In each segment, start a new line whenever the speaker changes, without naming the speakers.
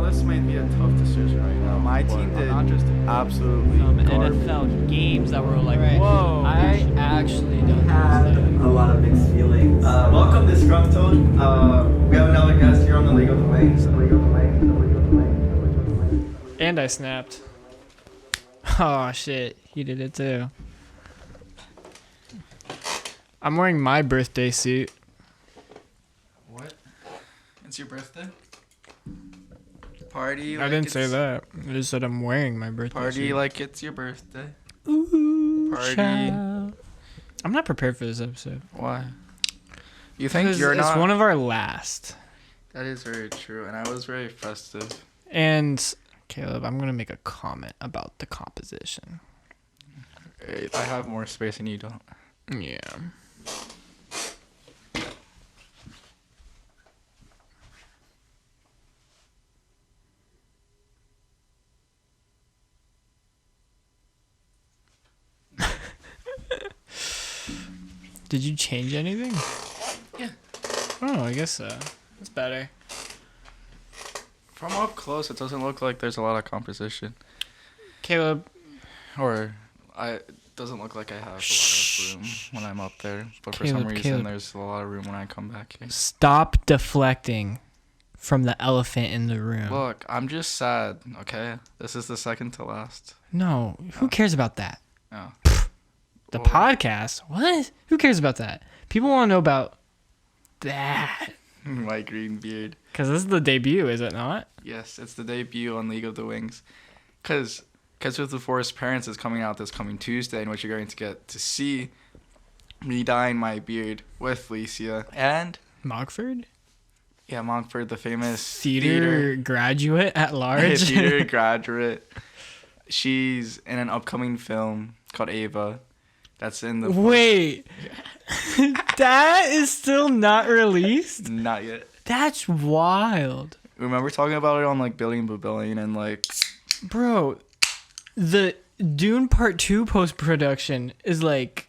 this might be a tough decision right now. My team did absolutely
NFL games that were like, whoa.
I actually don't
Had
know.
a lot of mixed feelings.
Welcome, Disgruntled. We have another guest here on the League of the Wings.
And I snapped. Oh shit, he did it too. I'm wearing my birthday suit.
What? It's your birthday? Party.
I didn't say that. I just said I'm wearing my birthday
Party
suit.
like it's your birthday.
Ooh,
Party.
child. I'm not prepared for this episode.
Why? You think
Because
you're
it's
not?
one of our last.
That is very true, and I was very festive.
And Caleb, I'm gonna make a comment about the composition.
I have more space and you don't.
Yeah. Did you change anything?
Yeah.
Oh, I guess so. That's better.
From up close, it doesn't look like there's a lot of composition.
Caleb.
Or it doesn't look like I have a lot of room when I'm up there. But for some
Caleb,
reason, there's a lot of room when I come back here.
Stop deflecting from the elephant in the room.
Look, I'm just sad, okay? This is the second to last.
No, who cares about that?
Oh.
The podcast? What? Who cares about that? People want to know about that.
My green beard.
Because this is the debut, is it not?
Yes, it's the debut on League of the Wings. Because with the Forest Parents is coming out this coming Tuesday, in which you're going to get to see me dyeing my beard with Licia. And
Mockford?
yeah, Monkford, the famous
Theater graduate at large?
theater graduate. She's in an upcoming film called Ava. That's in the...
Wait. That is still not released?
Not yet.
That's wild.
Remember talking about it on like Babellion and like...
Bro, the Dune Part 2 post-production is like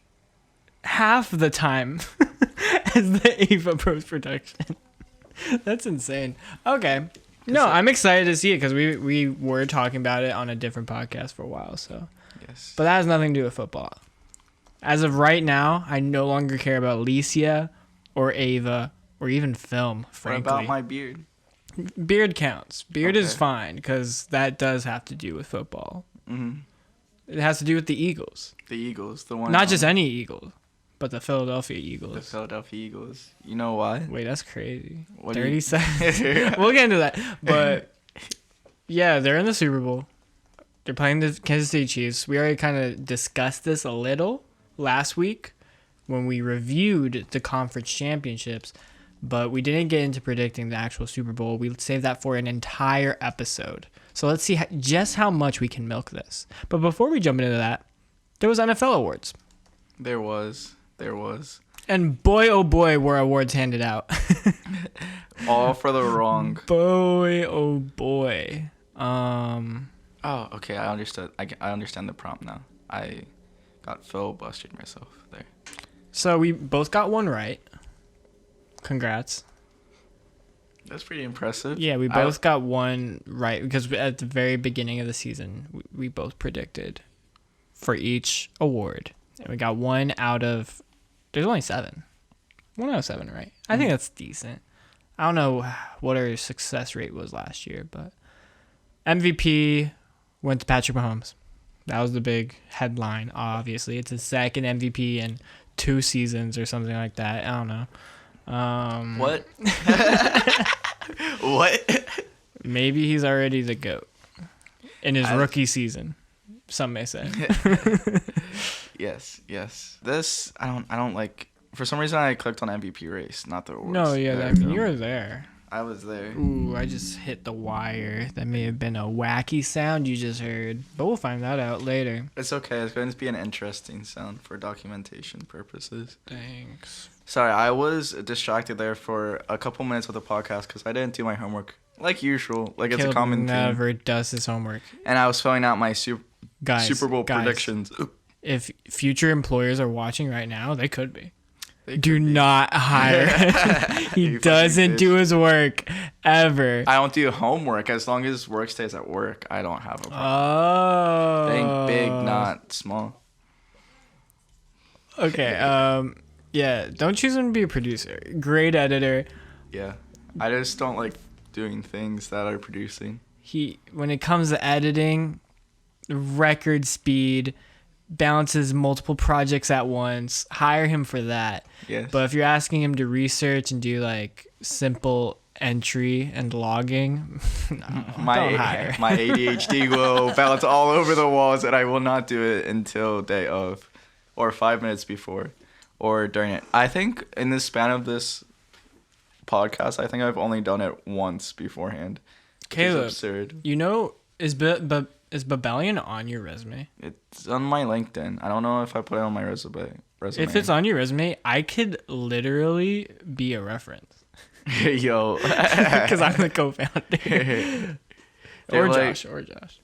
half the time as the Ava post-production. That's insane. Okay. No, I'm excited to see it because we were talking about it on a different podcast for a while. So,
Yes.
but that has nothing to do with football. As of right now, I no longer care about Licia or Ava or even film, frankly.
What about my beard?
Beard counts. Beard is
Okay.
fine because that does have to do with football.
Mm-hmm.
It has to do with the Eagles.
The Eagles. The one...
Not just any Eagle, but the Philadelphia
The
Eagles.
Philadelphia Eagles. You know why?
Wait, that's crazy.
What do
30
you-
seconds. We'll get into that. But yeah, they're in the Super Bowl. They're playing the Kansas City Chiefs. We already kind of discussed this a little last week when we reviewed the conference championships, but we didn't get into predicting the actual Super Bowl. We saved that for an entire episode. So let's see just how much we can milk this. But before we jump into that, there was NFL awards.
There was.
And boy, oh boy, were awards handed out.
All for the wrong...
Boy, oh boy.
Oh, okay. I understood. I understand the prompt now. I got filibustered myself there.
So we both got one right. Congrats.
That's pretty impressive.
Yeah, we both got one right because at the very beginning of the season, we both predicted for each award. And we got one out of... There's only 7. 1 out of 7, right? I think that's decent. I don't know what our success rate was last year, but MVP went to Patrick Mahomes. That was the big headline, obviously. It's his second MVP in 2 seasons or something like that. I don't know.
What? What?
Maybe he's already the GOAT in his rookie season, some may say.
Yes. This I don't like. For some reason, I clicked on MVP race, not the awards.
No, yeah,
There
I
we
mean,
go.
you were there.
I was there.
Ooh, I just hit the wire. That may have been a wacky sound you just heard, but we'll find that out later.
It's okay. It's going to be an interesting sound for documentation purposes.
Thanks.
Sorry, I was distracted there for a couple minutes with the podcast because I didn't do my homework like usual. Like it's
Caleb
a common thing.
never does his homework.
And I was filling out my
Super
Bowl predictions.
If future employers are watching right now, they could be. Do not hire him. He doesn't do his work ever.
I don't do homework. As long as work stays at work, I don't have a problem.
Oh.
Think big, not small.
Okay. Yeah. Don't choose him to be a producer. Great editor.
Yeah. I just don't like doing things that are producing.
When it comes to editing, record speed, balances multiple projects at once. Hire him for that.
Yes.
But if you're asking him to research and do like simple entry and logging, no, don't hire.
My ADHD will bounce all over the walls, and I will not do it until day of, or 5 minutes before, or during it. I think in the span of this podcast, I think I've only done it once beforehand.
Caleb,
it's absurd.
You know, is Babellion on your resume?
It's on my LinkedIn. I don't know if I put it on my resume.
If it's on your resume, I could literally be a reference.
Yo.
Because I'm the co-founder. or Josh.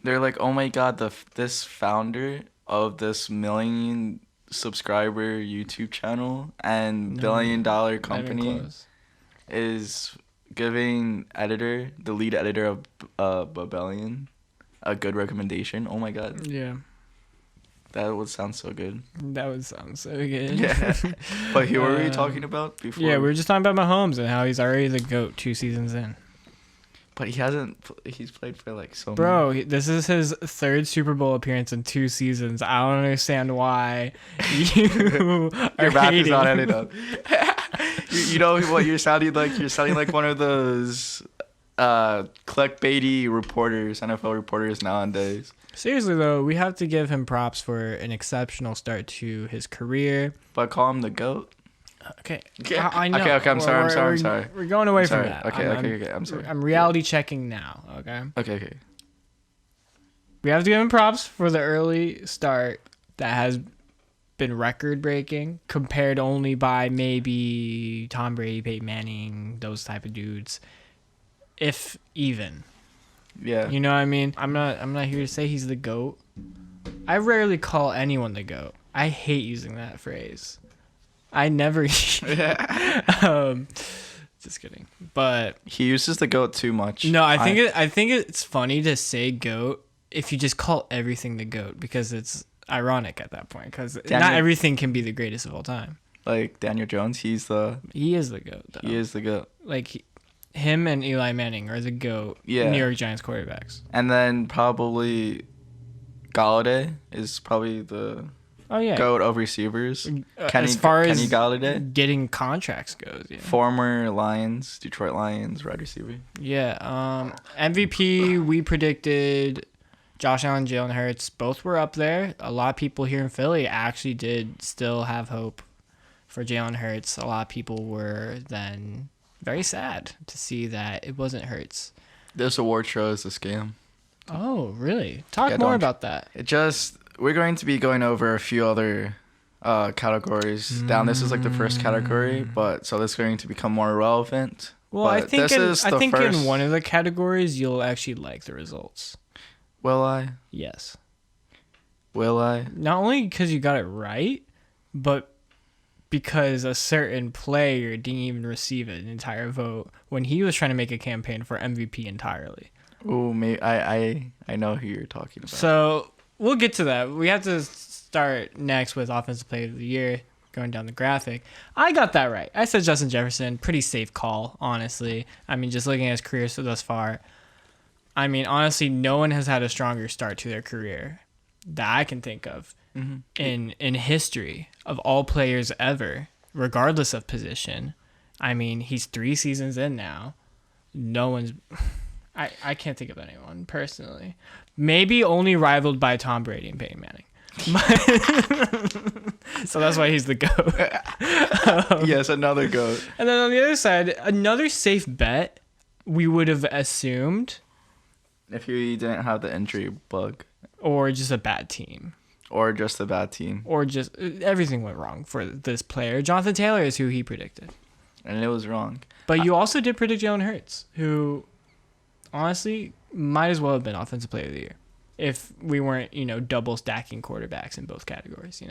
They're like, oh my god, this founder of this 1 million subscriber YouTube channel and $1 billion company is giving the lead editor of Babellion a good recommendation. Oh my god.
Yeah.
That would sound so good.
Yeah.
But who were we talking about before?
Yeah, we were just talking about Mahomes and how he's already the GOAT 2 seasons in.
But he's played for like so
many. This is his 3rd Super Bowl appearance in 2 seasons. I don't understand why you are
Your math
hating.
is not adding up. You know what you're sounding like? You're sounding like one of those clickbaity reporters, NFL reporters nowadays.
Seriously though, we have to give him props for an exceptional start to his career.
But call him the GOAT.
Okay. I know.
Okay. I'm sorry.
We're going away from that.
Okay. I'm sorry.
I'm reality checking now. Okay.
Okay.
We have to give him props for the early start that has been record breaking, compared only by maybe Tom Brady, Peyton Manning, those type of dudes, if even.
Yeah.
You know what I mean? I'm not here to say he's the GOAT. I rarely call anyone the GOAT. I hate using that phrase. I never just kidding. But
he uses the GOAT too much.
No, I think it's funny to say GOAT if you just call everything the GOAT, because it's ironic at that point, because not everything can be the greatest of all time.
Like Daniel Jones, he is the GOAT though. He is the GOAT.
Like him and Eli Manning are the GOAT New York Giants quarterbacks. And
then probably Galladay is probably the GOAT of receivers.
As far as
Kenny Galladay
getting contracts goes, yeah.
Former Detroit Lions wide receiver.
Yeah. MVP, we predicted Josh Allen, Jalen Hurts. Both were up there. A lot of people here in Philly actually did still have hope for Jalen Hurts. A lot of people were then very sad to see that it wasn't Hurts.
This award show is a scam.
Oh, really? Talk more about that.
We're going to be going over a few other categories. Down, this is like the first category, but so this is going to become more relevant.
Well, I think in one of the categories you'll actually like the results.
Will I?
Yes.
Will I?
Not only because you got it right, but because a certain player didn't even receive an entire vote when he was trying to make a campaign for MVP entirely.
Oh, I know who you're talking about.
So we'll get to that. We have to start next with Offensive Player of the Year, going down the graphic. I got that right. I said Justin Jefferson. Pretty safe call, honestly. I mean, just looking at his career thus far. I mean, honestly, no one has had a stronger start to their career that I can think of in history of all players ever, regardless of position. I mean, he's 3 seasons in now. No one's... I can't think of anyone, personally. Maybe only rivaled by Tom Brady and Peyton Manning. So that's why he's the GOAT.
Yes, another GOAT.
And then on the other side, another safe bet we would have assumed...
if he didn't have the injury bug.
Or just a bad team.
Or just a bad team.
Or just everything went wrong for this player. Jonathan Taylor is who he predicted.
And it was wrong.
But you also did predict Jalen Hurts, who honestly might as well have been Offensive Player of the Year if we weren't, double stacking quarterbacks in both categories,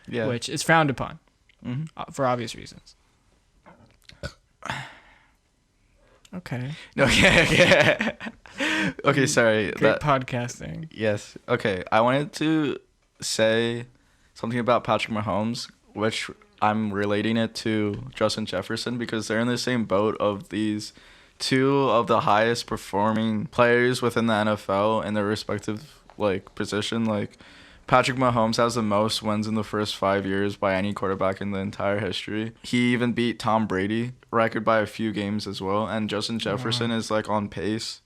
Yeah.
Which is frowned upon. for obvious reasons. Okay.
Okay. Okay, sorry.
Great podcasting.
Yes. Okay. I wanted to say something about Patrick Mahomes, which I'm relating it to Justin Jefferson because they're in the same boat of these two of the highest performing players within the NFL in their respective position. Patrick Mahomes has the most wins in the first 5 years by any quarterback in the entire history. He even beat Tom Brady record by a few games as well. And Justin Jefferson is on pace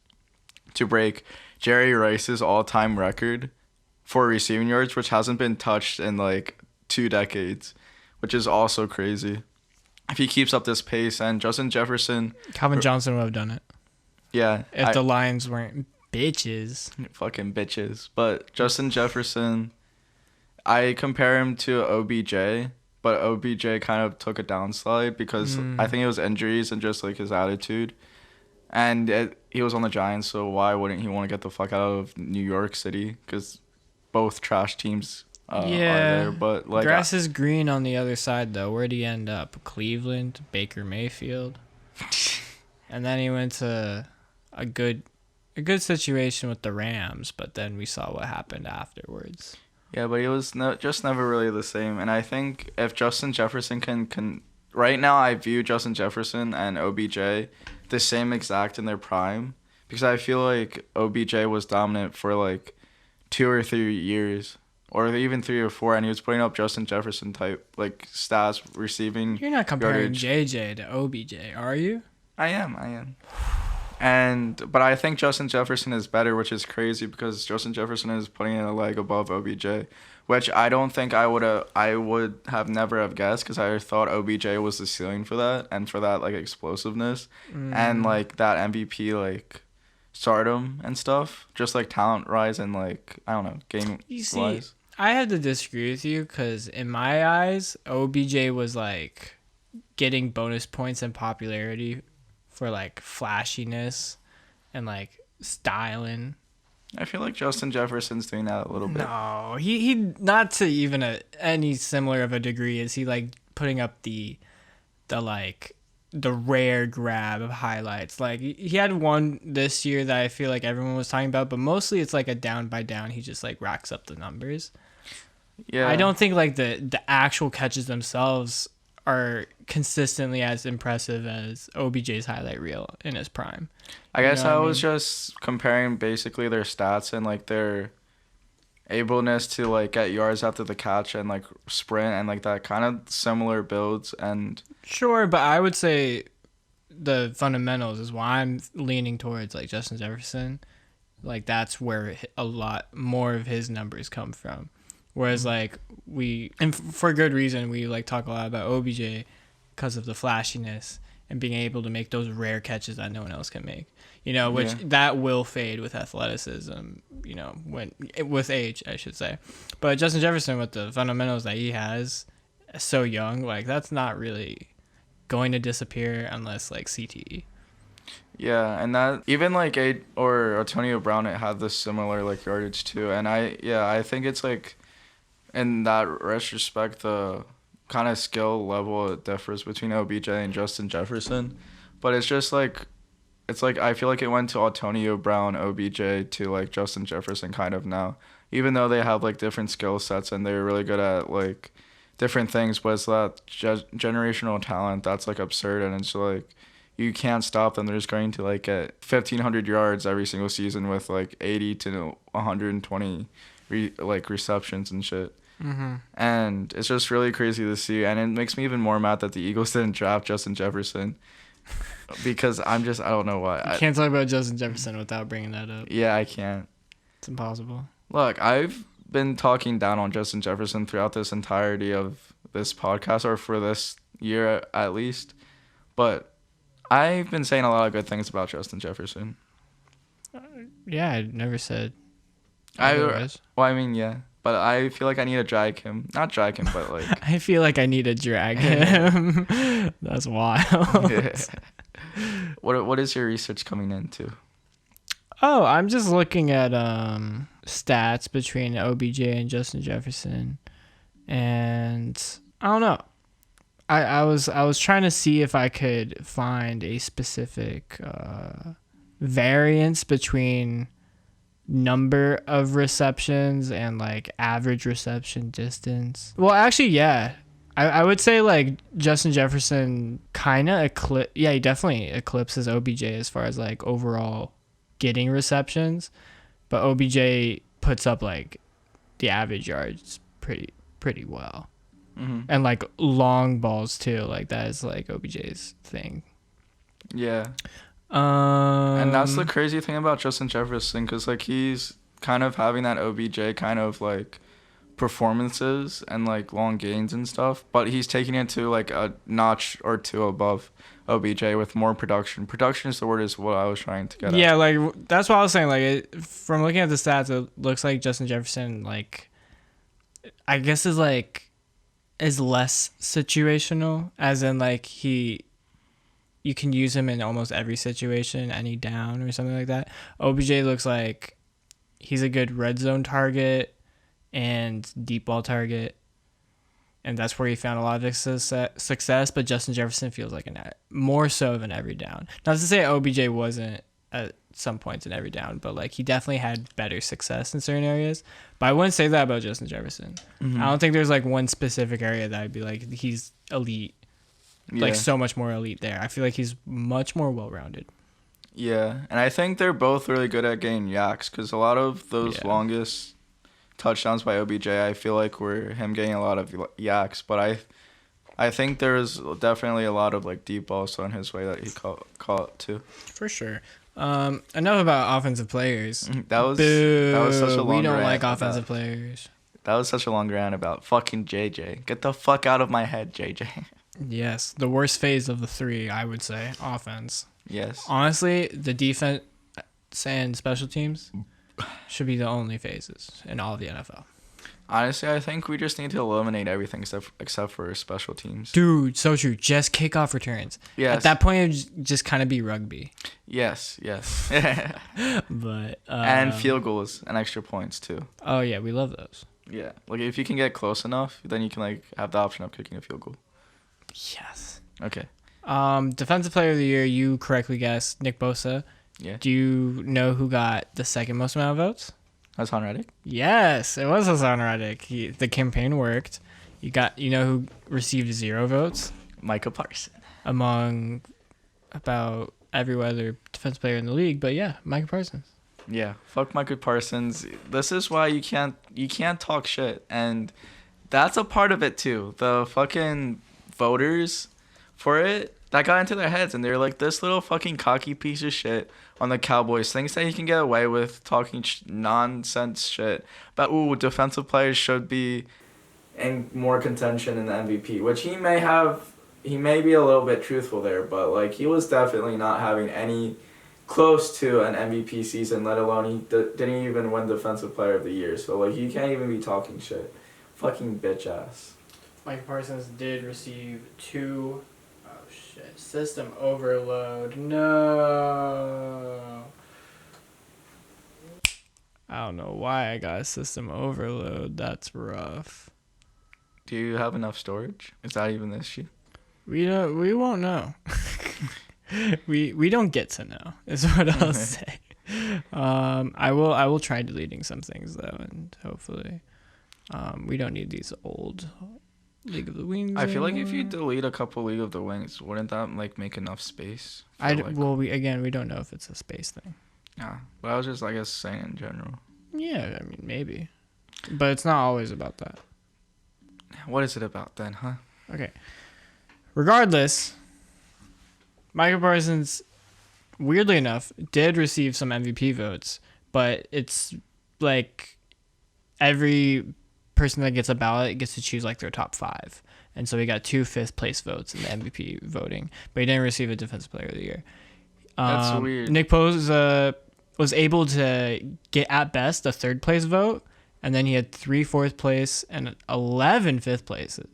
to break Jerry Rice's all-time record for receiving yards, which hasn't been touched in 2 decades, which is also crazy. If he keeps up this pace, and Justin Jefferson...
Calvin Johnson would have done it.
Yeah.
If the Lions weren't bitches.
Fucking bitches. But Justin Jefferson, I compare him to OBJ, but OBJ kind of took a downslide because I think it was injuries and just his attitude. And he was on the Giants, so why wouldn't he want to get the fuck out of New York City? Because both trash teams are there. But
grass is green on the other side, though. Where'd he end up? Cleveland, Baker Mayfield. And then he went to a good situation with the Rams, but then we saw what happened afterwards.
Yeah, but he was just never really the same. And I think if Justin Jefferson can right now, I view Justin Jefferson and OBJ the same exact in their prime because I feel like OBJ was dominant for 2 or 3 years or even 3 or 4, and he was putting up Justin Jefferson type stats receiving.
You're not comparing
yardage.
JJ to OBJ, are you?
I am. But I think Justin Jefferson is better, which is crazy because Justin Jefferson is putting in a leg above OBJ, which I don't think I would have never have guessed because I thought OBJ was the ceiling for that and for that explosiveness and that MVP stardom and stuff, just talent rise and I don't know, game wise.
I had to disagree with you because in my eyes, OBJ was getting bonus points and popularity for flashiness and styling.
I feel like Justin Jefferson's doing that a little bit.
No, he not to even any similar of a degree is he putting up the rare grab of highlights. He had one this year that I feel like everyone was talking about, but mostly it's a down by down. He just racks up the numbers. Yeah, I don't think the actual catches themselves are consistently as impressive as OBJ's highlight reel in his prime.
I guess I was just comparing basically their stats and their ableness to get yards after the catch and sprint and that kind of similar builds and
sure, but I would say the fundamentals is why I'm leaning towards Justin Jefferson. That's where a lot more of his numbers come from. Whereas and for good reason, we talk a lot about OBJ because of the flashiness and being able to make those rare catches that no one else can make. Which that will fade with athleticism, with age, I should say. But Justin Jefferson, with the fundamentals that he has, so young, that's not really going to disappear unless CTE.
Yeah, and that even or Antonio Brown, it had this similar yardage too, and I think it's in that retrospect the kind of skill level it differs between OBJ and Justin Jefferson, but it's just it's I feel like it went to Antonio Brown, OBJ to Justin Jefferson kind of now, even though they have different skill sets and they're really good at different things, but it's that generational talent that's absurd, and it's you can't stop them. They're just going to get 1,500 yards every single season with 80 to 120 receptions and shit. Mm-hmm. And it's just really crazy to see, and it makes me even more mad that the Eagles didn't draft Justin Jefferson because I don't know why.
You can't talk about Justin Jefferson without bringing that up.
Yeah, I can't.
It's impossible.
Look, I've been talking down on Justin Jefferson throughout this entirety of this podcast, or for this year at least, but I've been saying a lot of good things about Justin Jefferson.
Yeah, I never said
otherwise. Yeah. But I feel like I need to drag him. Not drag him, but
I feel like I need to drag him. That's wild.
Yeah. What is your research coming into?
Oh, I'm just looking at stats between OBJ and Justin Jefferson. And I don't know. I was trying to see if I could find a specific variance between number of receptions and like average reception distance. Well, actually, yeah. I would say like Justin Jefferson kind of he definitely eclipses OBJ as far as like overall getting receptions, but OBJ puts up like the average yards pretty well.
Mm-hmm.
And like long balls too, like that is like OBJ's thing.
Yeah. And that's the crazy thing about Justin Jefferson, because like he's kind of having that OBJ kind of like performances and like long gains and stuff, but he's taking it to like a notch or two above OBJ with more production. Production is the word, is what I was trying to get at.
Yeah, like that's what I was saying. Like from looking at the stats, it looks like Justin Jefferson, like I guess is less situational, as in like you can use him in almost every situation, any down or something like that. OBJ looks like he's a good red zone target and deep ball target, and that's where he found a lot of success. But Justin Jefferson feels like more so of an every down. Not to say OBJ wasn't at some points in every down, but like he definitely had better success in certain areas. But I wouldn't say that about Justin Jefferson.
Mm-hmm.
I don't think there's like one specific area that I'd be like he's elite, like so much more elite there. I feel like he's much more well-rounded.
Yeah, and I think they're both really good at getting yaks, because a lot of those longest touchdowns by OBJ, I feel like were him getting a lot of yaks, but I think there's definitely a lot of like deep balls thrown his way that he caught too.
For sure. Enough about offensive players.
That was such a long rant.
We don't like offensive players.
That was such a long rant about fucking JJ. Get the fuck out of my head, JJ.
Yes, the worst phase of the three, I would say, offense.
Yes.
Honestly, the defense and special teams should be the only phases in all of the NFL.
Honestly, I think we just need to eliminate everything except for special teams.
Dude, so true. Just kickoff returns.
Yes.
At that point, it would just kind of be rugby.
Yes.
But
and field goals and extra points too.
Oh yeah, we love those.
Yeah, like if you can get close enough, then you can like have the option of kicking a field goal.
Yes.
Okay.
Defensive player of the year, you correctly guessed Nick Bosa.
Yeah.
Do you know who got the second most amount of votes?
Hassan Reddick?
Yes, it was Hassan Reddick. The campaign worked. You know who received 0 votes?
Micah Parsons.
Among about every other defense player in the league, but yeah, Micah Parsons.
Yeah, fuck Micah Parsons. This is why you can't talk shit, and that's a part of it too. The fucking voters for it, that got into their heads, and they're like, this little fucking cocky piece of shit on the Cowboys thinks that he can get away with talking nonsense shit about, ooh, defensive players should be in more contention in the MVP, which he may be a little bit truthful there, but like he was definitely not having any close to an MVP season, let alone he didn't even win Defensive Player of the Year, so like you can't even be talking shit. Fucking bitch ass.
Micah Parsons did receive 2. Shit. System overload. No. I don't know why I got a system overload. That's rough.
Do you have enough storage? Is that even the issue?
We won't know. we don't get to know, is what I'll say. I will try deleting some things though, and hopefully we don't need these old League of the Wings.
I feel like if you delete a couple League of the Wings, wouldn't that like make enough space? We
don't know if it's a space thing.
Yeah, but I was just I guess saying in general.
Yeah, I mean maybe, but it's not always about that.
What is it about then, huh?
Okay. Regardless, Micah Parsons, weirdly enough, did receive some MVP votes, but it's like every person that gets a ballot gets to choose like their top 5. And so he got 2 5th place votes in the MVP voting, but he didn't receive a Defensive Player of the Year.
That's weird.
Nick Bosa was able to get at best a 3rd place vote, and then he had 3 4th place and 11 5th places,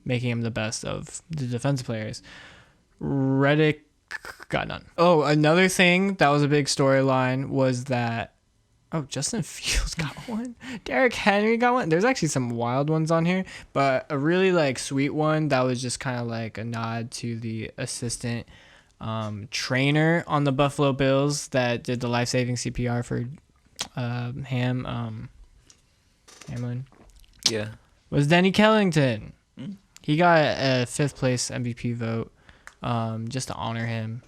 making him the best of the defensive players. Reddick got none. Oh, another thing that was a big storyline was that Oh, Justin Fields got one. Derrick Henry got one. There's actually some wild ones on here, but a really like sweet one that was just kind of like a nod to the assistant trainer on the Buffalo Bills that did the life-saving CPR for Hamlin.
Yeah.
Was Denny Kellington.
Mm.
He got a 5th place MVP vote just to honor him,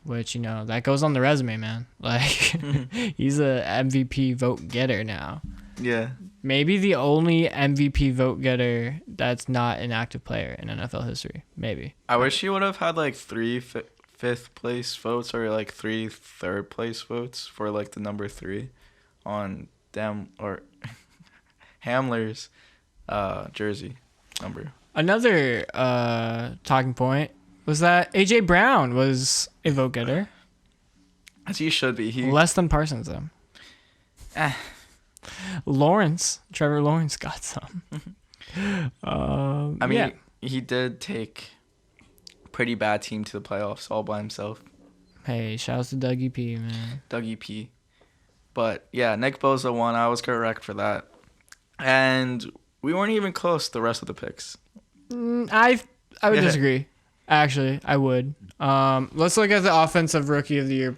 which, you know, that goes on the resume, man. Like, he's a MVP vote getter now.
Yeah.
Maybe the only MVP vote getter that's not an active player in NFL history. Maybe.
I wish he would have had like 3 fifth place votes or like 3 third place votes for like the number 3 on Hamler's jersey number.
Another talking point was that A.J. Brown was a vote getter.
As he should be.
Less than Parsons, though. Trevor Lawrence got some.
I mean, he did take a pretty bad team to the playoffs all by himself.
Hey, shouts to Dougie P, man.
Dougie P. But, yeah, Nick Bosa won. I was correct for that. And we weren't even close the rest of the picks.
I would disagree. Actually, I would. Let's look at the offensive rookie of the year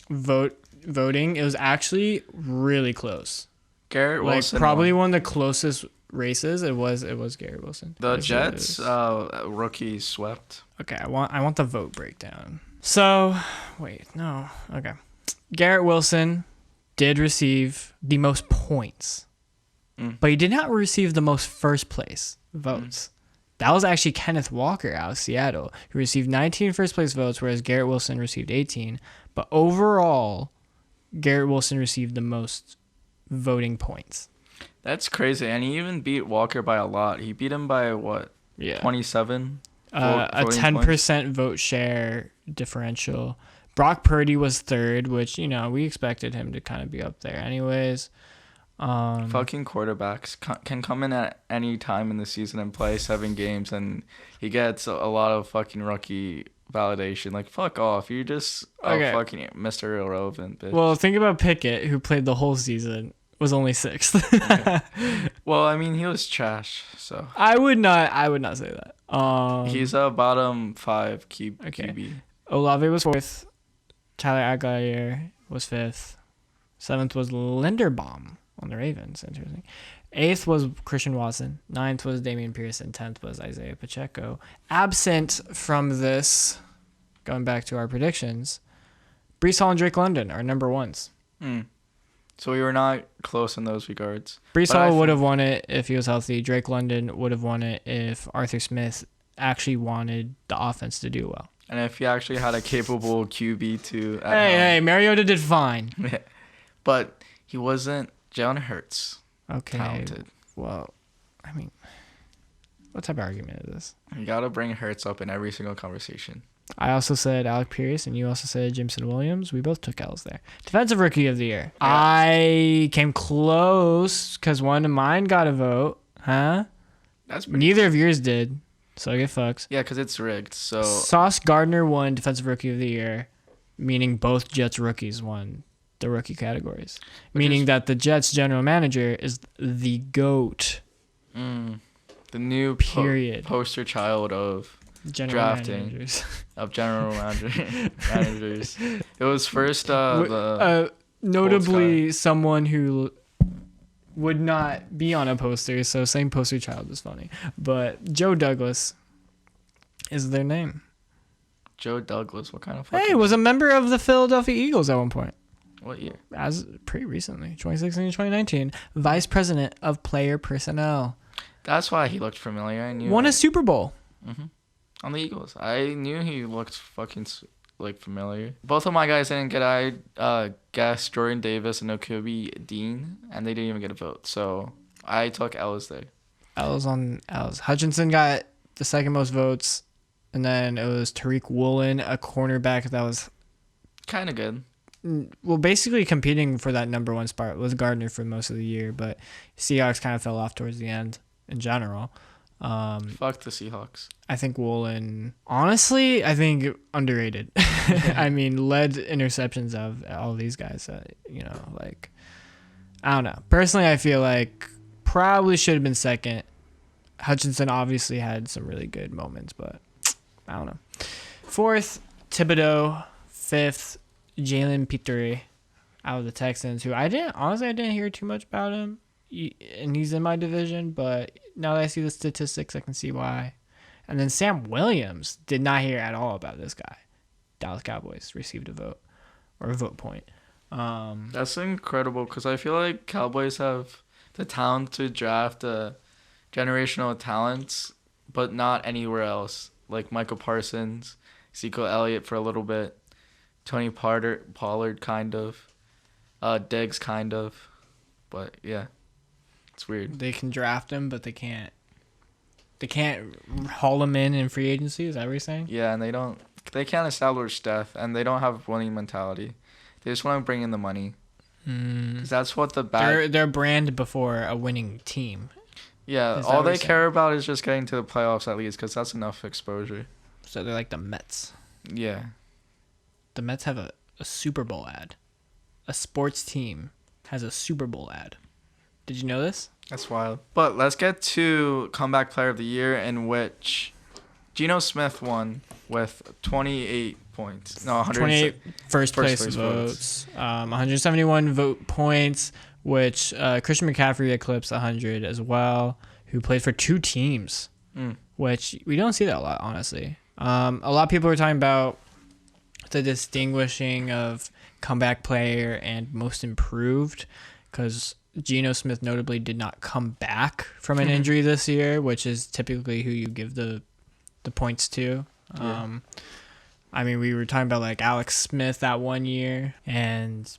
voting. It was actually really close.
Garrett Wilson.
Probably one of the closest races. It was Garrett Wilson.
The Jets rookie swept.
Okay, I want the vote breakdown. So, wait, no. Okay. Garrett Wilson did receive the most points. But he did not receive the most first place votes. That was actually Kenneth Walker out of Seattle, who received 19 first place votes, whereas Garrett Wilson received 18. But overall, Garrett Wilson received the most voting points.
That's crazy. And he even beat Walker by a lot. He beat him by what?
Yeah.
27?
A 10% vote share differential. Brock Purdy was third, which, you know, we expected him to kind of be up there anyways.
Fucking quarterbacks can come in at any time in the season and play 7 games, and he gets a lot of fucking rookie validation. Like, fuck off. You're just fucking Mr. Irrelevant, bitch.
Well, think about Pickett, who played the whole season, was only 6th.
Okay. Well, I mean, he was trash, so.
I would not say that.
He's a bottom 5 QB.
Olave was 4th. Tyler Allgeier was 5th. 7th was Linderbaum on the Ravens. Interesting. 8th was Christian Watson. 9th was Damian Pierce. And 10th was Isaiah Pacheco. Absent from this, going back to our predictions, Breece Hall and Drake London are number 1s.
So we were not close in those regards.
Breece Hall would have won it if he was healthy. Drake London would have won it if Arthur Smith actually wanted the offense to do well.
And if he actually had a capable QB too.
Hey, Mariota did fine.
But he wasn't Jalen Hurts.
Okay.
Talented.
Well, I mean, what type of argument is this?
You got to bring Hurts up in every single conversation.
I also said Alec Pierce, and you also said Jameson Williams. We both took L's there. Defensive Rookie of the Year. Yeah. I came close because one of mine got a vote. Huh? Neither of yours did. So I get fucked.
Yeah, because it's rigged. So
Sauce Gardner won Defensive Rookie of the Year, meaning both Jets rookies won the rookie categories. Meaning that the Jets general manager is the GOAT.
The new poster child of
general
drafting
managers.
Of general managers. It was first
notably someone who would not be on a poster, so saying poster child is funny. But Joe Douglas is their name.
Joe Douglas, what kind of
Hey, was a member of the Philadelphia Eagles at one point.
What year?
As pretty recently, 2016 to 2019. Vice President of Player Personnel.
That's why he looked familiar. I knew.
Won a Super Bowl.
On the Eagles. I knew he looked fucking like familiar. Both of my guys didn't get. I guessed Jordan Davis and Nakobe Dean, and they didn't even get a vote. So I took L's there. L's.
Hutchinson got the second most votes, and then it was Tariq Woolen, a cornerback that was
kind of good.
Well, basically competing for that number 1 spot was Gardner for most of the year, but Seahawks kind of fell off towards the end in general.
Fuck the Seahawks.
I think Woolen, honestly, I think underrated. I mean, led interceptions of all these guys. Like, I don't know. Personally, I feel like probably should have been second. Hutchinson obviously had some really good moments, but I don't know. Fourth, Thibodeau. Fifth, Jalen Pitre out of the Texans, who I didn't hear too much about him. And he's in my division, but now that I see the statistics, I can see why. And then Sam Williams, did not hear at all about this guy. Dallas Cowboys received a vote or a vote point.
That's incredible because I feel like Cowboys have the talent to draft generational talents, but not anywhere else. Like Michael Parsons, Ezekiel Elliott for a little bit, Tony Pollard kind of, Diggs kind of, but yeah. It's weird.
They can draft him, but they can't haul him in free agency. Is that what you're saying?
Yeah, and they can't establish depth, and they don't have winning mentality. They just want to bring in the money. 'Cause that's what
they're brand before a winning team.
Yeah, all they care about is just getting to the playoffs at least, because that's enough exposure.
So they're like the Mets.
Yeah.
The Mets have a Super Bowl ad. A sports team has a Super Bowl ad. Did you know this?
That's wild. But let's get to Comeback Player of the Year, in which Geno Smith won with 28 points. No,
28 first place votes. 171 vote points, which Christian McCaffrey eclipsed 100 as well, who played for two teams, which we don't see that a lot, honestly. A lot of people are talking about the distinguishing of comeback player and most improved, because Geno Smith notably did not come back from an injury this year, which is typically who you give the points to.
Yeah.
I mean, we were talking about like Alex Smith that one year, and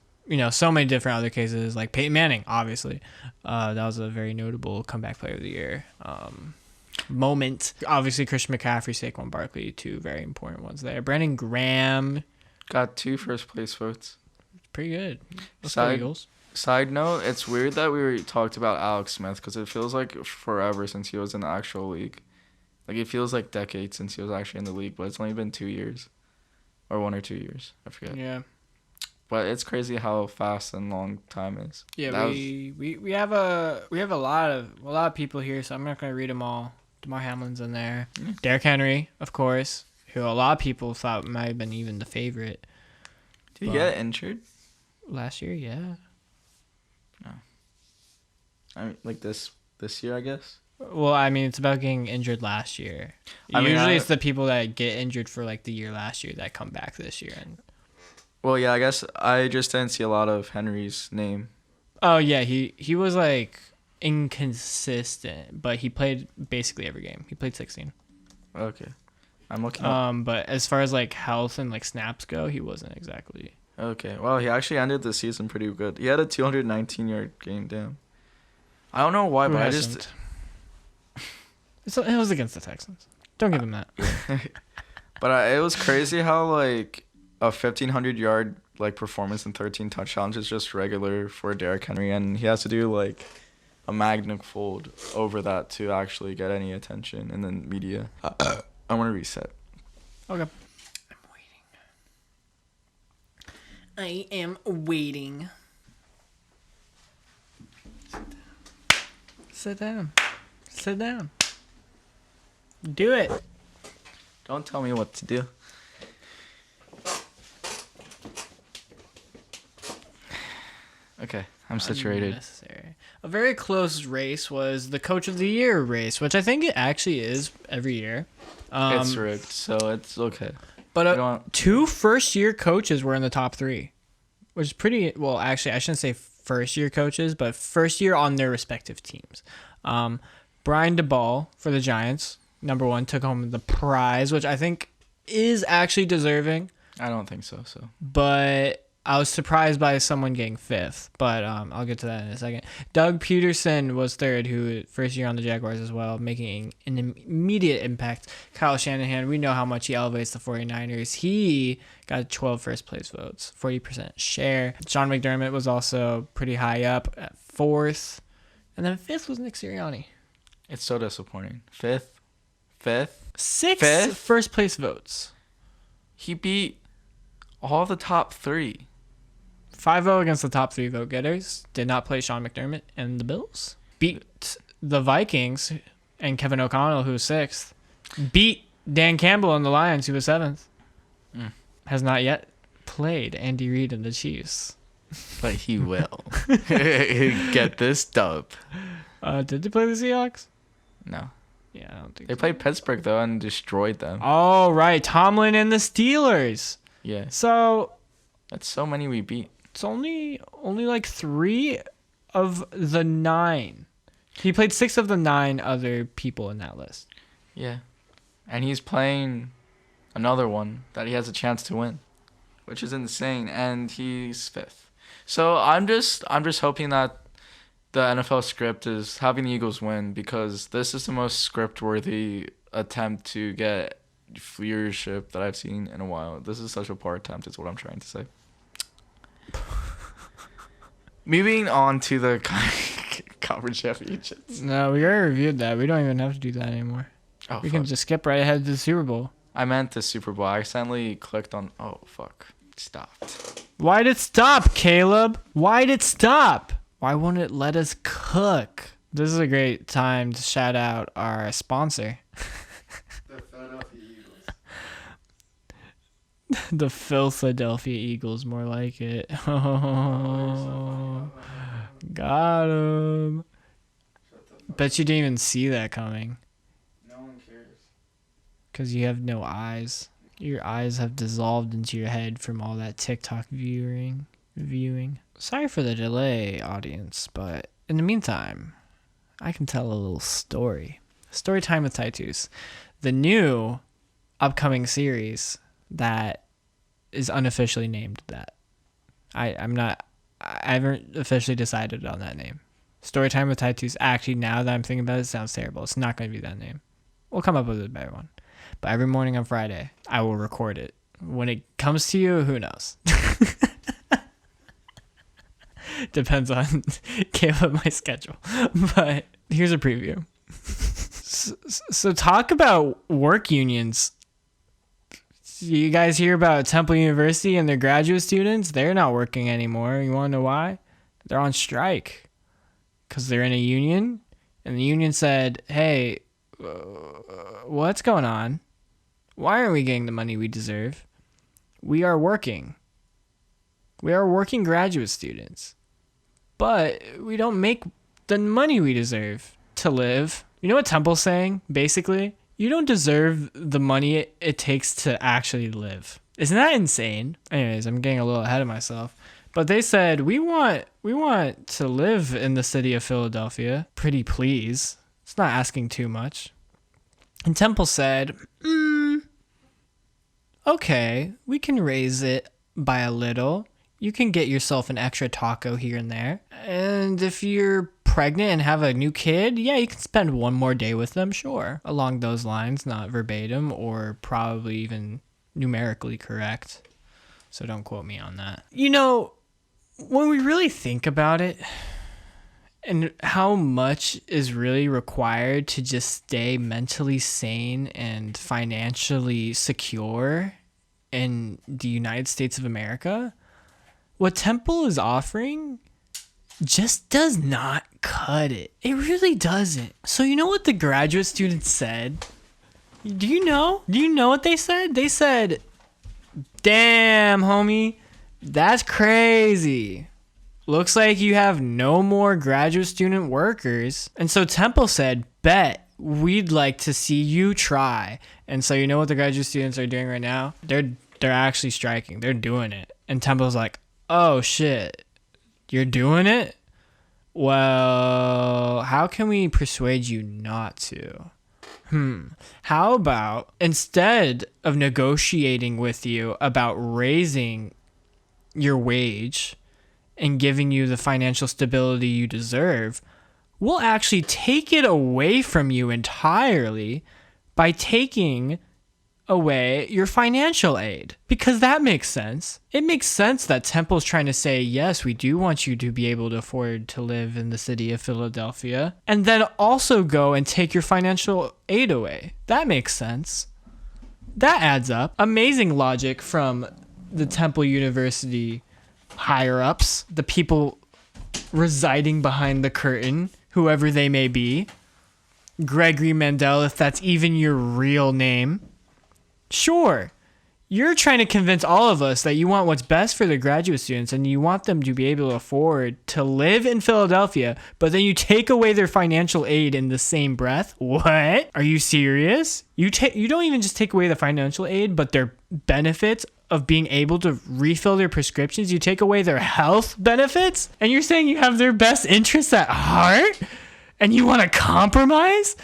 so many different other cases, like Peyton Manning, obviously. That was a very notable comeback player of the year moment. Obviously, Christian McCaffrey, Saquon Barkley, two very important ones there. Brandon Graham
got 2 first place votes.
Pretty good. Let's go Eagles.
Side note, it's weird that we talked about Alex Smith because it feels like forever since he was in the actual league. Like, it feels like decades since he was actually in the league, but it's only been 2 years. Or 1 or 2 years. I forget.
Yeah.
But it's crazy how fast and long time is.
Yeah, we have a lot of people here, so I'm not going to read them all. DeMar Hamlin's in there. Derrick Henry, of course, who a lot of people thought might have been even the favorite.
Did he get injured?
Last year, yeah.
No. I mean, like this year, I guess.
Well, I mean, it's about getting injured last year. Usually it's the people that get injured for like the year last year that come back this year.
Well, yeah, I guess I just didn't see a lot of Henry's name.
Oh, yeah, he was like inconsistent, but he played basically every game. He played 16.
Okay. I'm looking up.
But as far as like health and like snaps go, he wasn't exactly.
Okay. Well, he actually ended the season pretty good. He had a 219-yard game, damn. I don't know why, but I just...
It was against the Texans. Don't give him that.
But it was crazy how, like, a 1,500-yard, like, performance and 13 touchdowns is just regular for Derrick Henry, and he has to do, like, a magnifold over that to actually get any attention in the media. I want to reset.
Okay. I am waiting. Sit down. Sit down. Do it.
Don't tell me what to do. Okay, I'm situated.
Unnecessary. A very close race was the Coach of the Year race, which I think it actually is every year.
It's rigged, so it's okay.
But 2 first-year coaches were in the top 3, which is pretty... Well, actually, I shouldn't say first-year coaches, but first year on their respective teams. Brian DeBall for the Giants, number 1, took home the prize, which I think is actually deserving.
I don't think so.
But I was surprised by someone getting 5th, but I'll get to that in a second. Doug Peterson was 3rd, who first year on the Jaguars as well, making an immediate impact. Kyle Shanahan, we know how much he elevates the 49ers. He got 12 first place votes, 40% share. Sean McDermott was also pretty high up at 4th. And then 5th was Nick Sirianni.
It's so disappointing. Fifth.
Six
Fifth?
first place votes.
He beat all the top 3.
5-0 against the top 3 vote getters. Did not play Sean McDermott and the Bills. Beat the Vikings and Kevin O'Connell, who was 6th. Beat Dan Campbell and the Lions, who was 7th. Has not yet played Andy Reid and the Chiefs.
But he will. Get this dub.
Did they play the Seahawks?
No.
Yeah, I don't think
They played Pittsburgh, though, and destroyed them.
Oh, right. Tomlin and the Steelers.
Yeah.
So
That's so many we beat.
it's only like 3 of the 9. He played 6 of the 9 other people in that list.
Yeah. And he's playing another one that he has a chance to win, which is insane. And he's 5th. So I'm just hoping that the NFL script is having the Eagles win, because this is the most script-worthy attempt to get viewership that I've seen in a while. This is such a poor attempt, is what I'm trying to say. Moving on to the conference championships.
No, we already reviewed that. We don't even have to do that anymore.
Oh,
We
fuck.
can just skip right ahead to the Super Bowl.
I meant the Super Bowl. I accidentally clicked on... Oh, fuck. Stopped.
Why'd it stop, Caleb? Why'd it stop? Why won't it let us cook? This is a great time to shout out our sponsor.
The Philadelphia Eagles.
The Philadelphia Eagles, more like it. Oh, got him. Bet you didn't even see that coming.
No one cares.
Because you have no eyes. Your eyes have dissolved into your head from all that TikTok viewing. Sorry for the delay, audience, but in the meantime, I can tell a little story. Story time with Titus. The new upcoming series that is unofficially named that. I haven't officially decided on that name. Story time with Titus. Actually, now that I'm thinking about it, it sounds terrible. It's not going to be that name. We'll come up with a better one. But every morning on Friday, I will record it. When it comes to you, who knows? Depends on Caleb, my schedule. But here's a preview. So talk about work unions. You guys hear about Temple University and their graduate students? They're not working anymore. You want to know why? They're on strike because they're in a union. And the union said, hey, what's going on? Why aren't we getting the money we deserve? We are working. We are working graduate students. But we don't make the money we deserve to live. You know what Temple's saying, basically? You don't deserve the money it takes to actually live. Isn't that insane? Anyways, I'm getting a little ahead of myself. But they said, we want to live in the city of Philadelphia. Pretty please. It's not asking too much. And Temple said, okay, we can raise it by a little. You can get yourself an extra taco here and there. And if you're pregnant and have a new kid, yeah, you can spend one more day with them, sure. Along those lines, not verbatim or probably even numerically correct. So don't quote me on that. You know, when we really think about it, and how much is really required to just stay mentally sane and financially secure in the United States of America, what Temple is offering just does not cut it. It really doesn't. So you know what the graduate students said? Do you know? Do you know what they said? They said, damn, homie, that's crazy. Looks like you have no more graduate student workers. And so Temple said, bet, we'd like to see you try. And so you know what the graduate students are doing right now? They're actually striking. They're doing it. And Temple's like, oh shit, you're doing it? Well, how can we persuade you not to? How about instead of negotiating with you about raising your wage and giving you the financial stability you deserve, we'll actually take it away from you entirely by taking away your financial aid, because that makes sense. It makes sense that Temple's trying to say, yes, we do want you to be able to afford to live in the city of Philadelphia, and then also go and take your financial aid away. That makes sense. That adds up. Amazing logic from the Temple University higher ups, the people residing behind the curtain, whoever they may be. Gregory Mandel, if that's even your real name. Sure, you're trying to convince all of us that you want what's best for the graduate students and you want them to be able to afford to live in Philadelphia, but then you take away their financial aid in the same breath? What? Are you serious? You don't even just take away the financial aid, but their benefits of being able to refill their prescriptions. You take away their health benefits, and you're saying you have their best interests at heart, and you want to compromise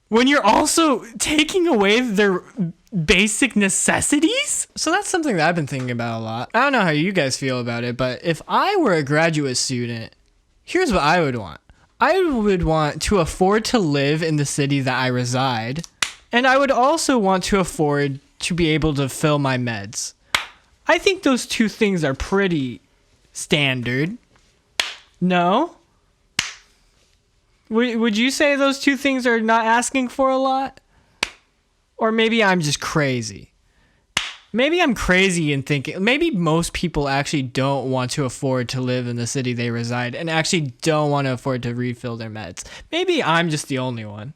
when you're also taking away their basic necessities? So that's something that I've been thinking about a lot. I don't know how you guys feel about it, but if I were a graduate student, here's what I would want. I would want to afford to live in the city that I reside, and I would also want to afford to be able to fill my meds. I think those two things are pretty standard. No? Would you say those two things are not asking for a lot? Or maybe I'm just crazy. Maybe I'm crazy in thinking, maybe most people actually don't want to afford to live in the city they reside and actually don't want to afford to refill their meds. Maybe I'm just the only one.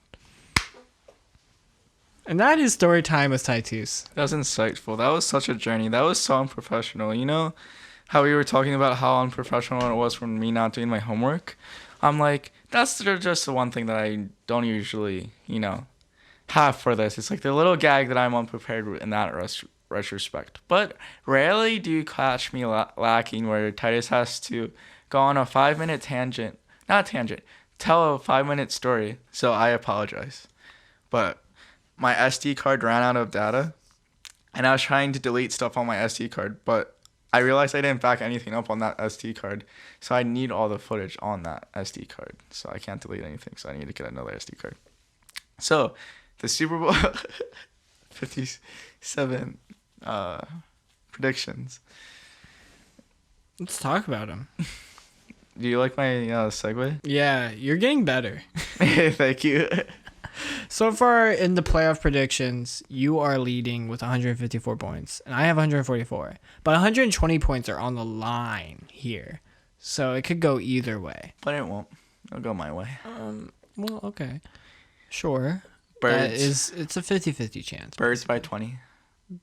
And that is story time with Titus.
That was insightful. That was such a journey. That was so unprofessional. You know how we were talking about how unprofessional it was from me not doing my homework? I'm like, that's just the one thing that I don't usually, have for this. It's like the little gag that I'm unprepared in that retrospect. But rarely do you catch me lacking where Titus has to go on a 5-minute tangent. Not tangent. Tell a 5-minute story. So I apologize. But my SD card ran out of data, and I was trying to delete stuff on my SD card, but I realized I didn't back anything up on that SD card, so I need all the footage on that SD card, so I can't delete anything, so I need to get another SD card. So, the Super Bowl 57 predictions.
Let's talk about them.
Do you like my segue?
Yeah, you're getting better.
Thank you.
So far in the playoff predictions, you are leading with 154 points, and I have 144. But 120 points are on the line here, so it could go either way.
But it won't. It'll go my way.
Well, okay. Sure.
Birds.
It's a 50-50 chance.
Birds by 20.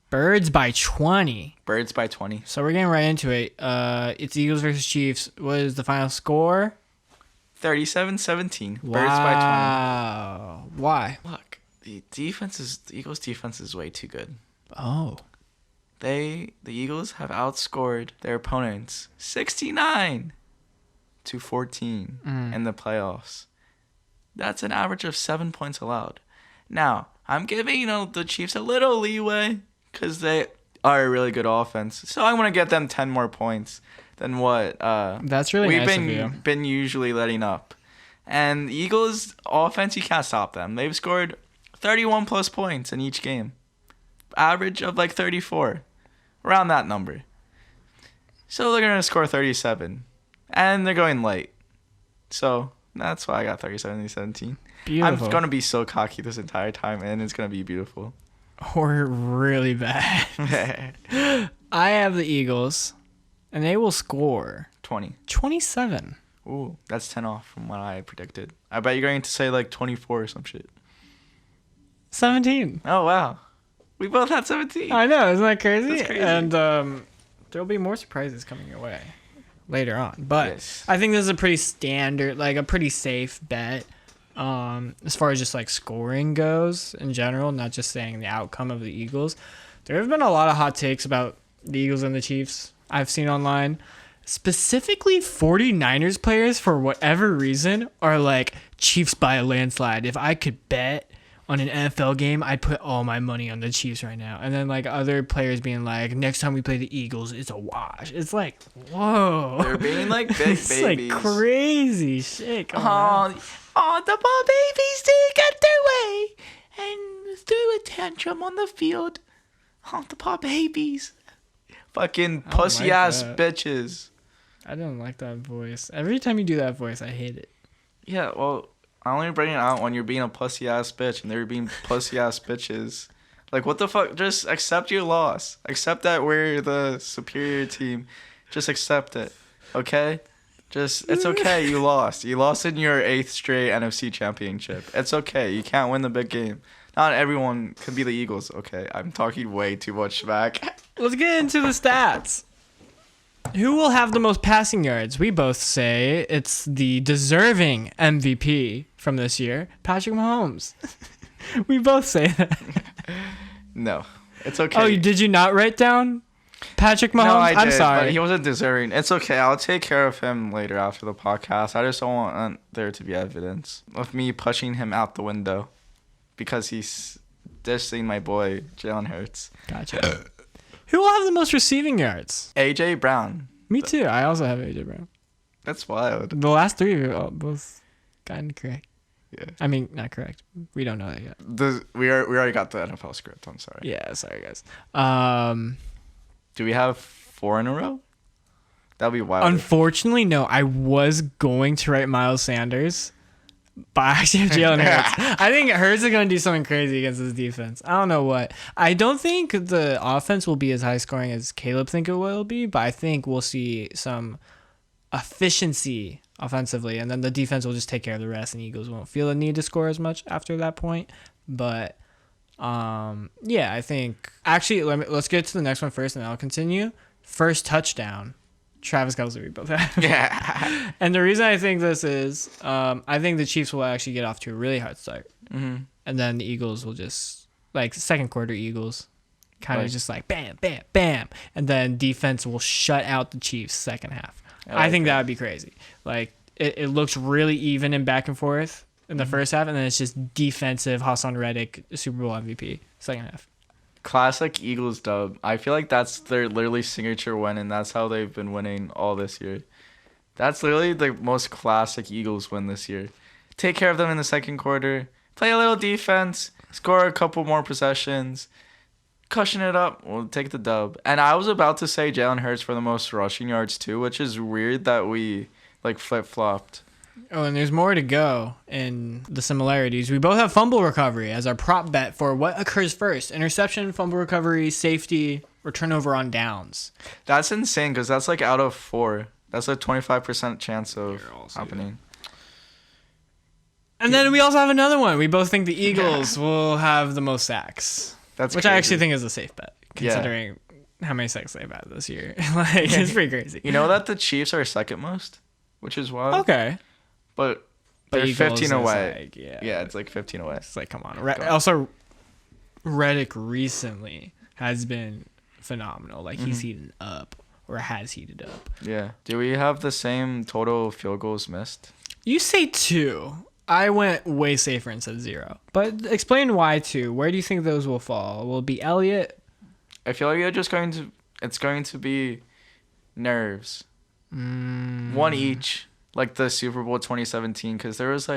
Birds by 20.
Birds by 20.
So we're getting right into it. It's Eagles versus Chiefs. What is the final score?
37-17.
Wow.
Birds by 20.
Why?
Look, the Eagles' defense is way too good.
Oh.
The Eagles have outscored their opponents 69-14 in the playoffs. That's an average of 7 points allowed. Now, I'm giving the Chiefs a little leeway because they are a really good offense. So I'm going to get them 10 more points than what
that's really
we've
nice of you.
been usually letting up. And the Eagles' offense, you can't stop them. They've scored 31 plus points in each game. Average of like 34. Around that number. So they're going to score 37. And they're going late. So that's why I got 37-17.
Beautiful.
I'm going to be so cocky this entire time, and it's going to be beautiful.
Or really bad. I have the Eagles, and they will score 27.
Ooh, that's 10 off from what I predicted. I bet you're going to say like 24 or some shit.
17.
Oh, wow. We both had 17.
I know, isn't that crazy?
That's crazy.
And there'll be more surprises coming your way later on. But
Yes.
I think this is a pretty standard, like a pretty safe bet. As far as just like scoring goes in general, not just saying the outcome of the Eagles. There have been a lot of hot takes about the Eagles and the Chiefs I've seen online. Specifically 49ers players, for whatever reason, are like, Chiefs by a landslide. If I could bet on an NFL game, I'd put all my money on the Chiefs right now. And then like other players being like, next time we play the Eagles, it's a wash. It's like, whoa.
They're being like big
it's
babies.
like crazy shit. Come on.
Oh, the ball babies did get their way. And threw a tantrum on the field. Oh, the poor babies. Fucking
I don't
pussy
like
ass
that.
bitches.
I don't like that voice. Every time you do that voice, I hate it.
Yeah, well, I only bring it out when you're being a pussy ass bitch and they're being pussy ass bitches. Like, what the fuck? Just accept your loss. Accept that we're the superior team. Just accept it. Okay? It's okay. You lost. You lost in your 8th straight NFC championship. It's okay. You can't win the big game. Not everyone can be the Eagles. Okay, I'm talking way too much smack.
Let's get into the stats. Who will have the most passing yards? We both say it's the deserving MVP from this year, Patrick Mahomes. We both say that.
No, it's okay.
Oh, did you not write down Patrick Mahomes?
No, I did,
I'm sorry.
but he wasn't deserving. It's okay. I'll take care of him later after the podcast. I just don't want there to be evidence of me pushing him out the window because he's dissing my boy, Jalen Hurts.
Gotcha. Who will have the most receiving yards?
A.J. Brown.
Me too. I also have AJ Brown.
That's wild.
The last three are both kind of correct.
Yeah.
I mean, not correct. We don't know that yet.
We already got the NFL script. I'm sorry.
Yeah, sorry guys.
Do we have 4 in a row? That'd be wild.
Unfortunately, no. I was going to write Miles Sanders, but I actually have Jalen Hurts. I think Hurts is going to do something crazy against this defense. I don't know what. I don't think the offense will be as high scoring as Caleb think it will be, but I think we'll see some efficiency offensively, and then the defense will just take care of the rest, and Eagles won't feel the need to score as much after that point. But yeah, I think actually let's get to the next one first, and then I'll continue. First touchdown, Travis Kelce. We both have.
Yeah.
And the reason I think this is, I think the Chiefs will actually get off to a really hard start, and then the Eagles will just second quarter Eagles, kind of just like bam, bam, bam, and then defense will shut out the Chiefs second half. I think that would be crazy. Like it looks really even and back and forth in the first half, and then it's just defensive Hassan Reddick Super Bowl MVP second half.
Classic Eagles dub. I feel like that's their literally signature win, and that's how they've been winning all this year. That's literally the most classic Eagles win this year. Take care of them in the second quarter, play a little defense, score a couple more possessions, cushion it up, we'll take the dub. And I was about to say Jalen Hurts for the most rushing yards too, which is weird that we flip-flopped.
Oh, and there's more to go in the similarities. We both have fumble recovery as our prop bet for what occurs first. Interception, fumble recovery, safety, or turnover on downs.
That's insane because that's out of 4. That's a 25% chance of happening.
And then we also have another one. We both think the Eagles will have the most sacks.
That's
which
crazy.
I actually think is a safe bet, considering how many sacks they've had this year. It's pretty crazy.
You know that the Chiefs are second most, which is wild.
Okay.
But they're
Eagles
15 away.
Yeah,
it's 15 away.
It's come on. Also, Reddick recently has been phenomenal. He's heated up, or has heated up.
Yeah. Do we have the same total field goals missed?
You say 2. I went way safer and said 0. But explain why 2. Where do you think those will fall? Will it be Elliott?
I feel like it's going to be nerves. 1 each. Like the Super Bowl 2017, because there was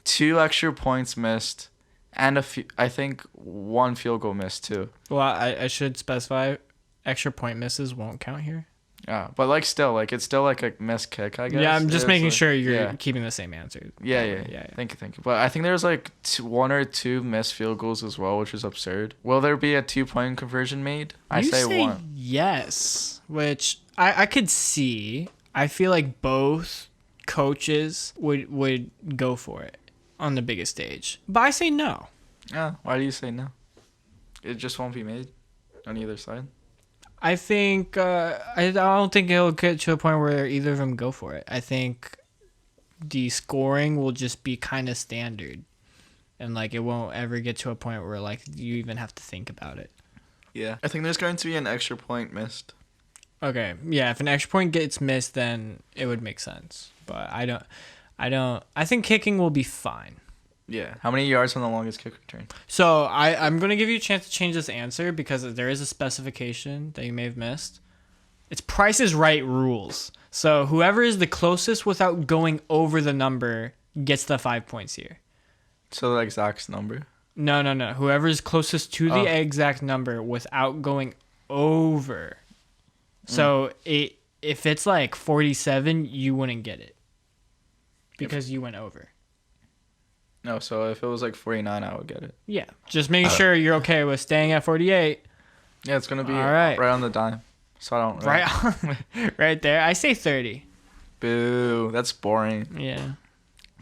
2 extra points missed, and I think 1 field goal missed too.
Well, I should specify, extra point misses won't count here.
Yeah, but still, it's still a missed kick, I guess.
Yeah, I'm just making sure you're keeping the same answer.
Yeah. Thank you. But I think there's 1 or 2 missed field goals as well, which is absurd. Will there be a 2-point conversion made? I say 1.
Yes, which I could see. I feel like both coaches would go for it on the biggest stage. But I say no.
Yeah, why do you say no? It just won't be made on either side?
I think I don't think it'll get to a point where either of them go for it. I think the scoring will just be kind of standard. And it won't ever get to a point where you even have to think about it.
Yeah. I think there's going to be an extra point missed.
Okay, yeah, if an extra point gets missed, then it would make sense. But I think kicking will be fine.
Yeah. How many yards on the longest kick return?
So I'm going to give you a chance to change this answer because there is a specification that you may have missed. It's Price is Right rules. So whoever is the closest without going over the number gets the 5 points here.
So Zach's number?
No. Whoever's closest to the exact number without going over. So if it's like 47, you wouldn't get it because you went over.
No, so if it was like 49, I would get it.
Yeah, just making sure you're okay with staying at 48.
Yeah, it's gonna be
All right.
right on the dime. So I don't.
Right there. I say 30.
Boo. That's boring.
Yeah.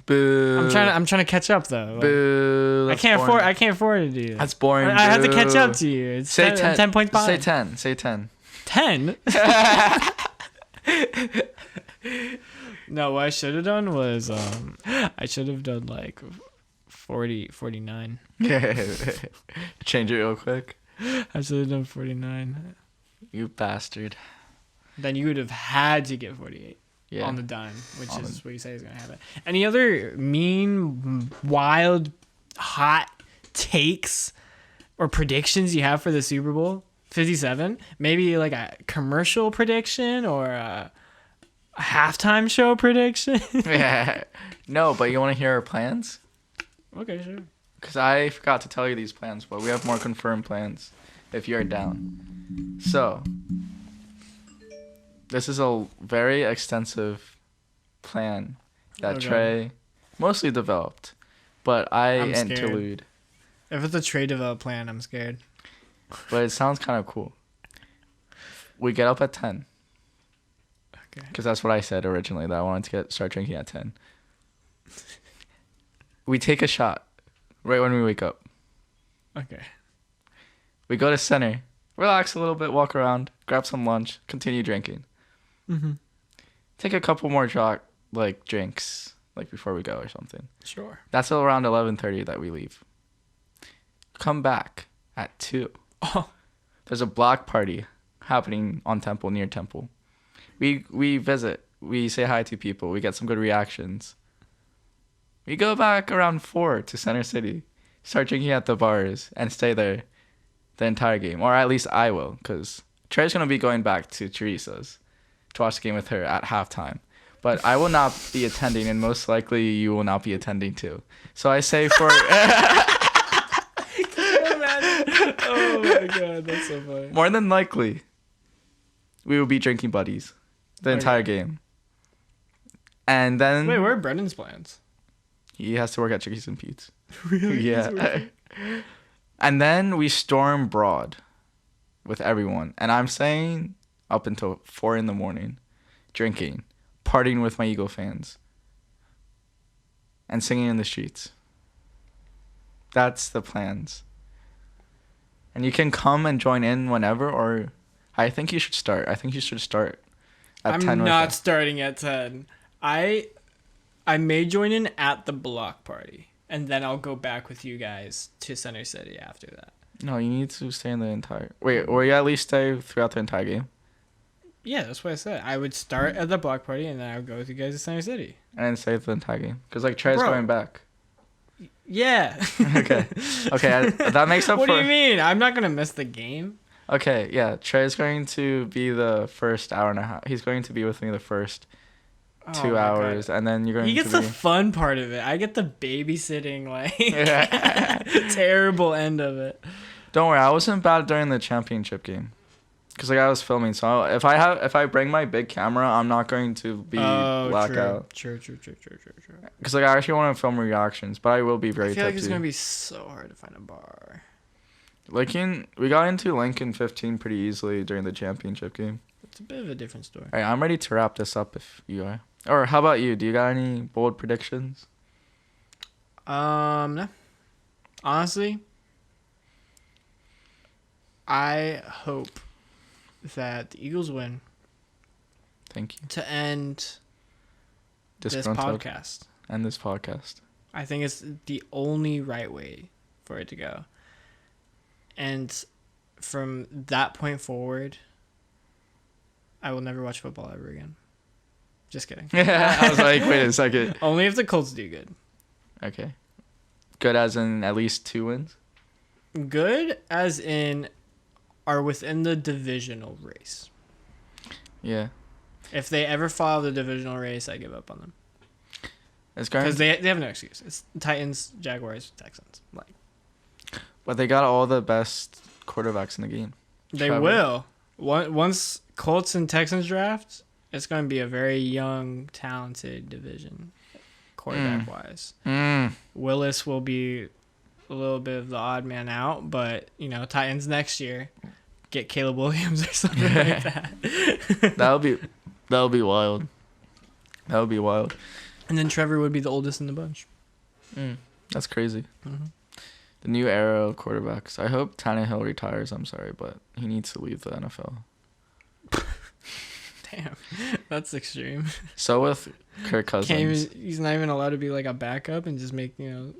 Boo.
I'm trying to catch up though. Like,
Boo.
I can't afford to do that.
That's boring.
I have to catch up to you. It's
say
10 points behind.
Say 10.
10? No, what I should have done was I should have done like 49.
Change it real quick.
I should have done 49.
You bastard.
Then you would have had to get 48 on the dime, which is what you say is going to happen. Any other mean, wild, hot takes or predictions you have for the Super Bowl 57? Maybe like a commercial prediction or a halftime show prediction?
Yeah. No, but you want to hear our plans?
Okay, sure.
Because I forgot to tell you these plans, but we have more confirmed plans if you're down. So, this is a very extensive plan that Trey mostly developed, but I'm interlude.
If it's a Trey developed plan, I'm scared.
But it sounds kind of cool. We get up at 10.
Okay.
Because that's what I said originally, that I wanted to start drinking at 10. We take a shot right when we wake up.
Okay.
We go to center, relax a little bit, walk around, grab some lunch, continue drinking.
Mm-hmm.
Take a couple more drinks, like before we go or something.
Sure.
That's around 11:30 that we leave. Come back at 2.
Oh.
There's a block party happening on Temple, near Temple. We visit. We say hi to people. We get some good reactions. We go back around 4 to Center City, start drinking at the bars, and stay there the entire game. Or at least I will, because Trey's going to be going back to Teresa's to watch the game with her at halftime. But I will not be attending, and most likely you will not be attending too. So I say for...
Oh my god, that's so funny.
More than likely, we will be drinking buddies the entire game. And then...
Wait, where are Brendan's plans?
He has to work at Chickies and Pete's.
Really?
Yeah. And then we storm Broad with everyone. And I'm saying up until 4 in the morning, drinking, partying with my Eagle fans, and singing in the streets. That's the plans. And you can come and join in whenever, or I think you should start. I think you should start at 10.
I'm not starting at 10. I may join in at the block party, and then I'll go back with you guys to Center City after that.
No, you need to stay in the entire... Wait, or you at least stay throughout the entire game?
Yeah, that's what I said. I would start at the block party, and then I would go with you guys to Center City.
And then stay the entire game? Because, Trey's going back.
Yeah.
Okay, that makes up
what
for...
What do you mean? I'm not going to miss the game.
Okay, yeah. Trey's going to be the first hour and a half. He's going to be with me the first 2 hours, God. And then you're going to
He gets the fun part of it. I get the babysitting, terrible end of it.
Don't worry, I wasn't bad during the championship game. Because, I was filming, so if I bring my big camera, I'm not going to be blackout.
True.
Because, I actually want to film reactions, but I will be very tipsy.
I feel like it's going to be so hard to find a bar.
We got into Lincoln 15 pretty easily during the championship game.
It's a bit of a different story.
All right, I'm ready to wrap this up if you are. Or how about you? Do you got any bold predictions?
No. Honestly, I hope that the Eagles win.
Thank you.
To end this podcast.
End this podcast.
I think it's the only right way for it to go. And from that point forward, I will never watch football ever again. Just kidding.
I was like, wait a second.
Only if the Colts do good.
Okay. Good as in at least 2 wins?
Good as in are within the divisional race.
Yeah.
If they ever follow the divisional race, I give up on them.
Because
they have no excuse. It's Titans, Jaguars, Texans.
But they got all the best quarterbacks in the game.
They
Trevor.
will. Once Colts and Texans draft, it's going to be a very young, talented division, quarterback-wise. Willis will be a little bit of the odd man out, but, Titans next year, get Caleb Williams or something like that.
That'll be wild. That would be wild.
And then Trevor would be the oldest in the bunch.
That's crazy.
Mm-hmm.
The new era of quarterbacks. I hope Tannehill retires. I'm sorry, but he needs to leave the NFL.
Damn, that's extreme.
So with Kirk Cousins.
He's not even allowed to be like a backup and just make
No,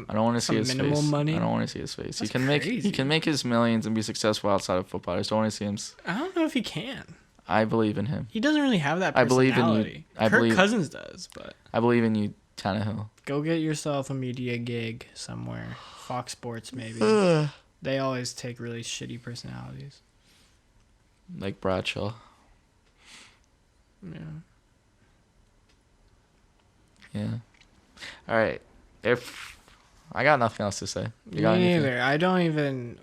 I don't want to see his face.
Money.
I don't want to see his face.
That's
He can make his millions and be successful outside of football. I just don't want to see him.
I don't know if he can.
I believe in him.
He doesn't really have that
I
personality.
believe in you.
Kirk Cousins does, but
I believe in you, Tannehill.
go get yourself a media gig somewhere. Fox Sports maybe. They always take really shitty personalities.
Like Bradshaw.
Yeah.
Yeah. All right. If I got nothing else to say. You
Me
got anything?
neither. I don't even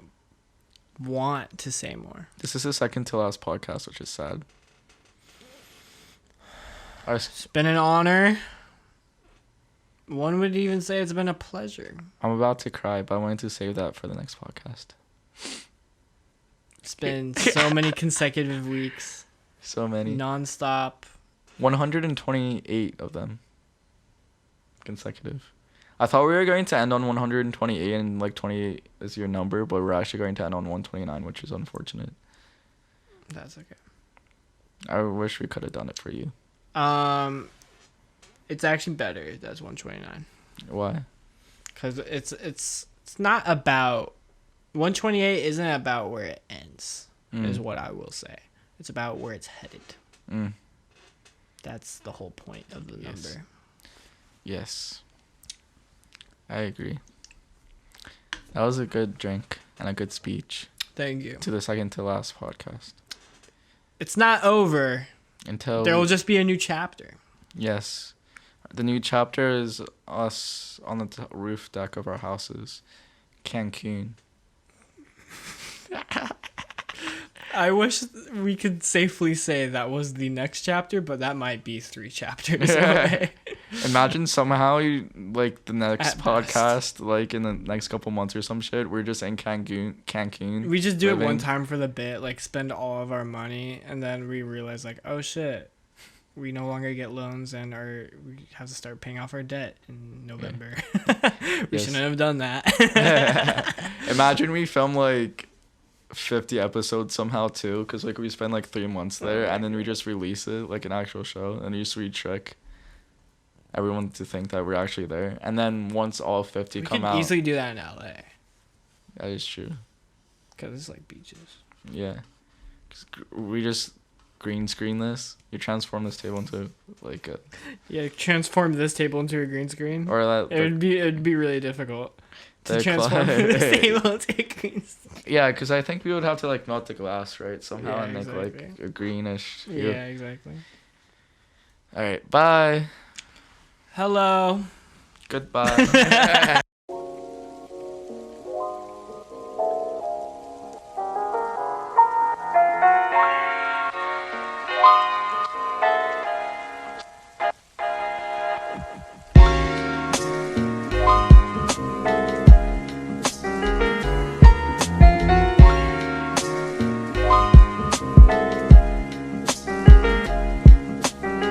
want to say more.
This is the second to last podcast, which is sad.
It's been an honor. One would even say it's been a pleasure.
I'm about to cry, but I wanted to save that for the next podcast.
It's been so many consecutive weeks.
So many.
Non-stop.
128 of them. Consecutive. I thought we were going to end on 128 and like 28 is your number, but we're actually going to end on 129, which is unfortunate.
That's okay.
I wish we could have done it for you.
It's actually better. That's 129.
Why?
Because it's not about 128. Isn't about where it ends. Is what I will say. It's about where it's headed. That's the whole point of the number.
Yes. I agree. That was a good drink and a good speech.
Thank you.
To the second to last podcast.
It's not over. There will just be a new chapter.
Yes. The new chapter is us on the roof deck of our houses. Cancun.
I wish we could safely say that was the next chapter, but that might be 3 chapters away.
Imagine somehow you like the next
At
podcast,
best.
like in the next couple months or some shit. We're just in Cancun.
We just do
living.
it one time for the bit, like spend all of our money, and then we realize like, oh shit, we no longer get loans and we have to start paying off our debt in November. We shouldn't have done that.
Imagine we film like 50 episodes somehow too, because like we spend like 3 months there, and then we just release it like an actual show, and we just trick everyone to think that we're actually there, and then once all 50
we
come
could
out,
easily do that in LA.
That is true.
Because it's like beaches.
Yeah. We just green screen this. You transform this table into like a.
Yeah, transform this table into a green screen.
Or that.
It'd be really difficult to transform this table into a green screen.
Yeah, because I think we would have to like melt the glass, right, somehow,
Yeah,
and make
exactly.
like a greenish.
Yeah, exactly.
All right. Bye.
Hello.
Goodbye.